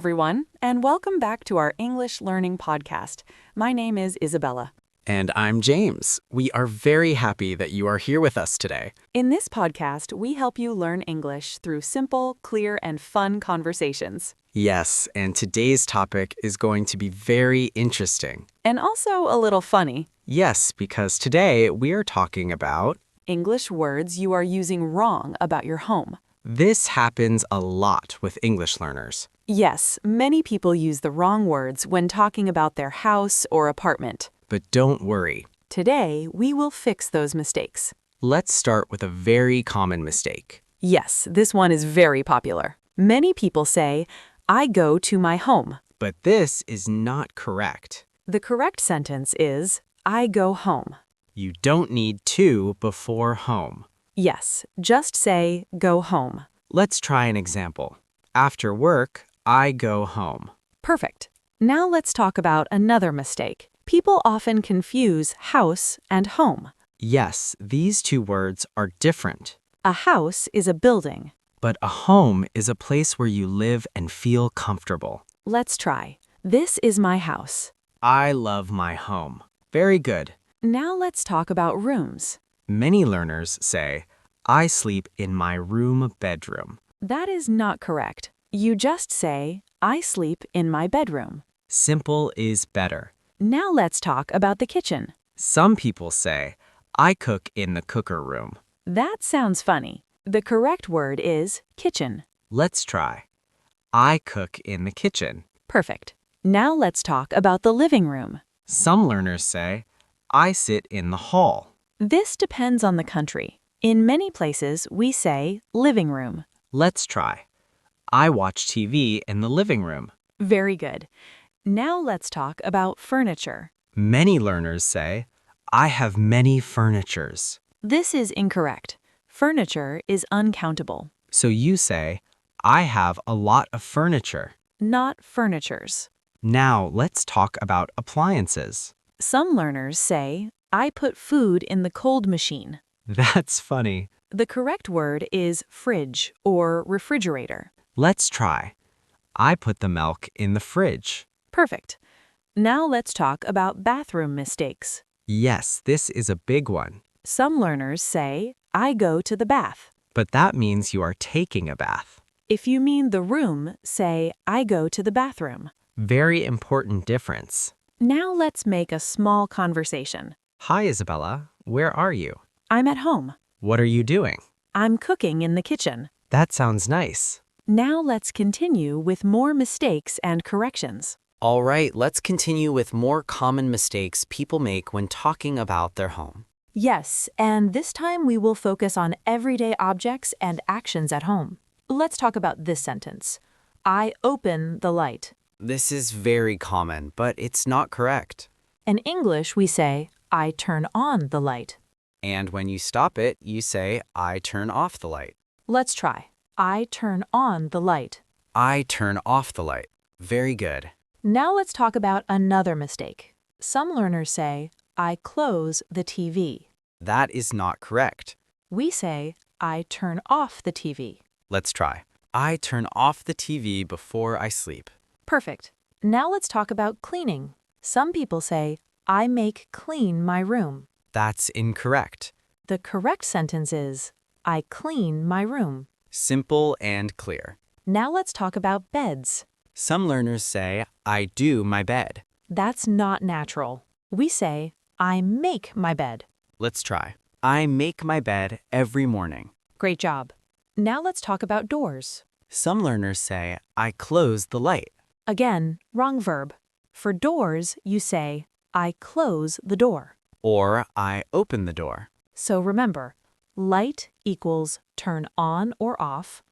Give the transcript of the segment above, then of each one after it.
everyone, and welcome back to our English Learning Podcast. My name is Isabella. And I'm James. We are very happy that you are here with us today. In this podcast, we help you learn English through simple, clear, and fun conversations. Yes, and today's topic is going to be very interesting. And also a little funny. Yes, because today we are talking about English words you are using wrong about your home. this happens a lot with English learners. Yes, many people use the wrong words when talking about their house or apartment. But don't worry. Today, we will fix those mistakes. Let's start with a very common mistake. Yes, this one is very popular. Many people say, I go to my home. But this is not correct. The correct sentence is, I go home. You don't need to before home. Yes, just say, go home. Let's try an example. After work, I go home. Perfect. Now let's talk about another mistake. People often confuse house and home. Yes, these two words are different. A house is a building. But a home is a place where you live and feel comfortable. Let's try. This is my house. I love my home. Very good. Now let's talk about rooms. Many learners say, I sleep in my room bedroom. That is not correct. You just say, I sleep in my bedroom. Simple is better. Now let's talk about the kitchen. Some people say, I cook in the cooker room. That sounds funny. The correct word is kitchen. Let's try. I cook in the kitchen. Perfect. Now let's talk about the living room. Some learners say, I sit in the hall. This depends on the country. In many places, we say living room. Let's try. I watch TV in the living room. Very good. Now let's talk about furniture. Many learners say, I have many furnitures. This is incorrect. Furniture is uncountable, So you say, I have a lot of furniture. not furnitures. Now let's talk about appliances. Some learners say, I put food in the cold machine. That's funny. The correct word is fridge or refrigerator. Let's try. I put the milk in the fridge. Perfect. Now let's talk about bathroom mistakes. Yes, this is a big one. Some learners say, I go to the bath. But that means you are taking a bath. If you mean the room, say, I go to the bathroom. Very important difference. Now let's make a small conversation. Hi, Isabella. Where are you? I'm at home. What are you doing? I'm cooking in the kitchen. That sounds nice. Now let's continue with more mistakes and corrections. All right, let's continue with more common mistakes people make when talking about their home. Yes, and this time we will focus on everyday objects and actions at home. Let's talk about this sentence. I open the light. This is very common, but it's not correct. In English, we say, I turn on the light. And when you stop it, you say, I turn off the light. Let's try. I turn on the light. I turn off the light. Very good. Now let's talk about another mistake. Some learners say, I close the TV. That is not correct. We say, I turn off the TV. Let's try. I turn off the TV before I sleep. Perfect. Now let's talk about cleaning. Some people say, I make clean my room. That's incorrect. The correct sentence is, I clean my room. Simple and clear. Now let's talk about beds. Some learners say, I do my bed. That's not natural. We say, I make my bed. Let's try. I make my bed every morning. Great job. Now let's talk about doors. Some learners say, I close the light. Again, wrong verb. For doors, you say, I close the door. Or I open the door. So remember, light equals turn on or off.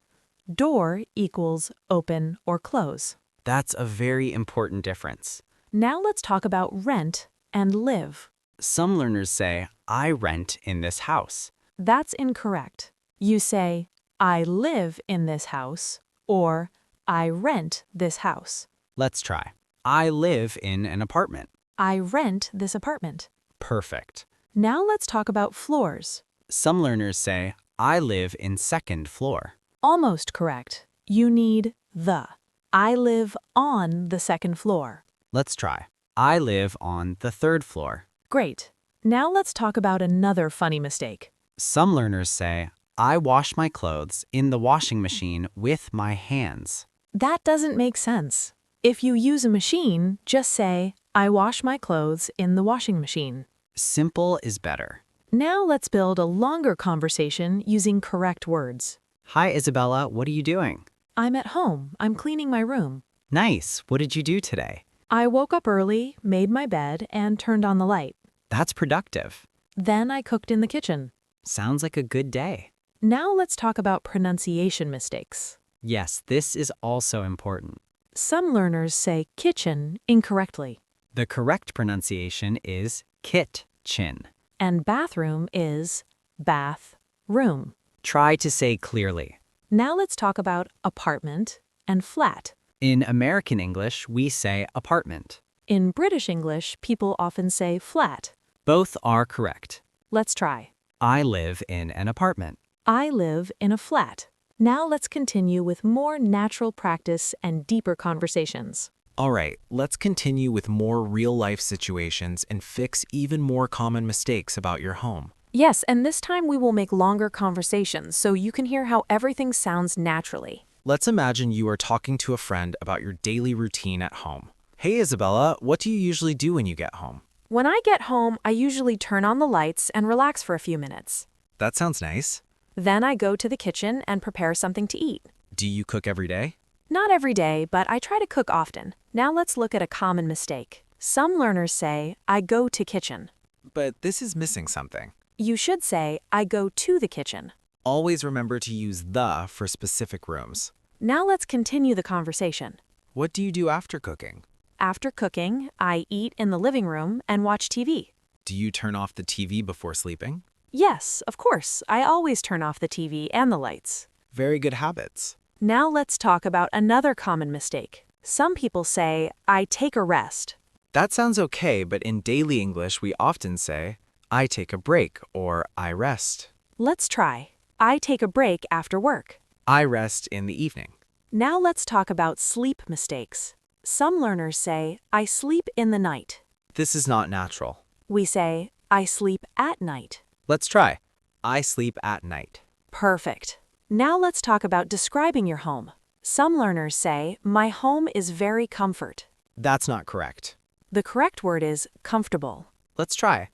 Door equals open or close. That's a very important difference. Now let's talk about rent and live. Some learners say, I rent in this house. That's incorrect. You say, I live in this house, or I rent this house. Let's try. I live in an apartment. I rent this apartment. Perfect. Now let's talk about floors. Some learners say, I live in second floor. Almost correct. You need the. I live on the second floor. Let's try. I live on the third floor. Great. Now let's talk about another funny mistake. Some learners say, I wash my clothes in the washing machine with my hands. That doesn't make sense. If you use a machine, just say, I wash my clothes in the washing machine. Simple is better. Now let's build a longer conversation using correct words. Hi, Isabella. What are you doing? I'm at home. I'm cleaning my room. Nice. What did you do today? I woke up early, made my bed, and turned on the light. That's productive. Then I cooked in the kitchen. Sounds like a good day. Now let's talk about pronunciation mistakes. Yes, this is also important. Some learners say kitchen incorrectly, The correct pronunciation is kitchen. and bathroom is bath-room. Try to say clearly. Now let's talk about apartment and flat. In American English, we say apartment. In British English, people often say flat. Both are correct. Let's try. I live in an apartment. I live in a flat. Now let's continue with more natural practice and deeper conversations. All right, let's continue with more real-life situations and fix even more common mistakes about your home. Yes, and this time we will make longer conversations so you can hear how everything sounds naturally. Let's imagine you are talking to a friend about your daily routine at home. Hey, Isabella, what do you usually do when you get home? When I get home, I usually turn on the lights and relax for a few minutes. That sounds nice. Then I go to the kitchen and prepare something to eat. Do you cook every day? Not every day, but I try to cook often. Now let's look at a common mistake. Some learners say, I go to kitchen. But this is missing something. You should say, I go to the kitchen. Always remember to use the for specific rooms. Now let's continue the conversation. What do you do after cooking? After cooking, I eat in the living room and watch TV. Do you turn off the TV before sleeping? Yes, of course. I always turn off the TV and the lights. Very good habits. Now let's talk about another common mistake. Some people say, I take a rest. That sounds okay, but in daily English, we often say, I take a break or I rest. Let's try. I take a break after work. I rest in the evening. Now let's talk about sleep mistakes. Some learners say, I sleep in the night. This is not natural. We say, I sleep at night. Let's try. I sleep at night. Perfect. Now let's talk about describing your home. Some learners say, my home is very comfort. That's not correct. The correct word is comfortable. Let's try.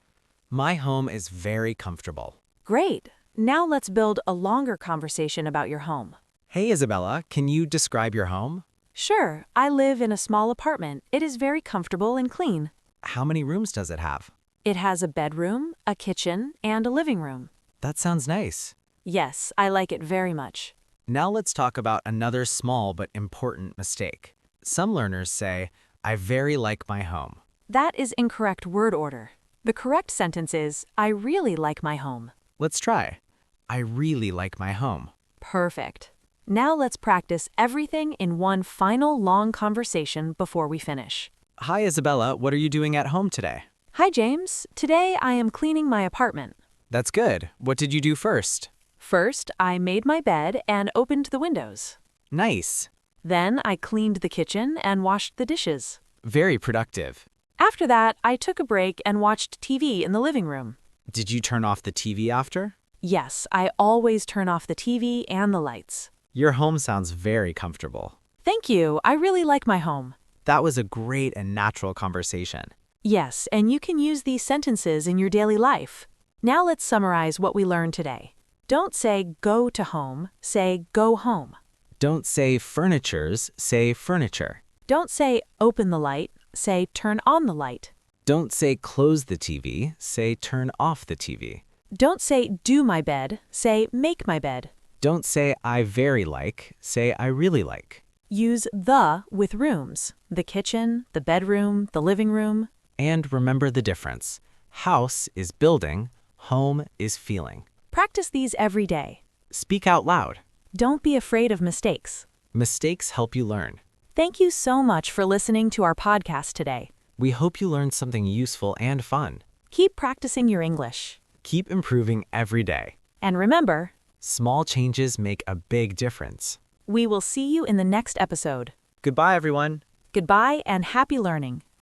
My home is very comfortable. Great. Now let's build a longer conversation about your home. Hey, Isabella, can you describe your home? Sure, I live in a small apartment. It is very comfortable and clean. How many rooms does it have? It has a bedroom, a kitchen, and a living room. That sounds nice. Yes, I like it very much. Now let's talk about another small but important mistake. Some learners say, I very like my home. That is incorrect word order. The correct sentence is, I really like my home. Let's try. I really like my home. Perfect. Now let's practice everything in one final long conversation before we finish. Hi, Isabella. What are you doing at home today? Hi, James. Today I am cleaning my apartment. That's good. What did you do first? First, I made my bed and opened the windows. Nice. Then I cleaned the kitchen and washed the dishes. Very productive. After that, I took a break and watched TV in the living room. Did you turn off the TV after? Yes, I always turn off the TV and the lights. Your home sounds very comfortable. Thank you. I really like my home. That was a great and natural conversation. Yes, and you can use these sentences in your daily life. Now let's summarize what we learned today. Don't say go to home, say go home. Don't say furnitures, say furniture. Don't say open the light, say turn on the light. Don't say close the TV, say turn off the TV. Don't say do my bed, say make my bed. Don't say I very like, say I really like. Use the with rooms, the kitchen, the bedroom, the living room. And remember the difference. House is building, home is feeling. Practice these every day. Speak out loud. Don't be afraid of mistakes. Mistakes help you learn. Thank you so much for listening to our podcast today. We hope you learned something useful and fun. Keep practicing your English. Keep improving every day. And remember, Small changes make a big difference. we will see you in the next episode. Goodbye, everyone. Goodbye and happy learning.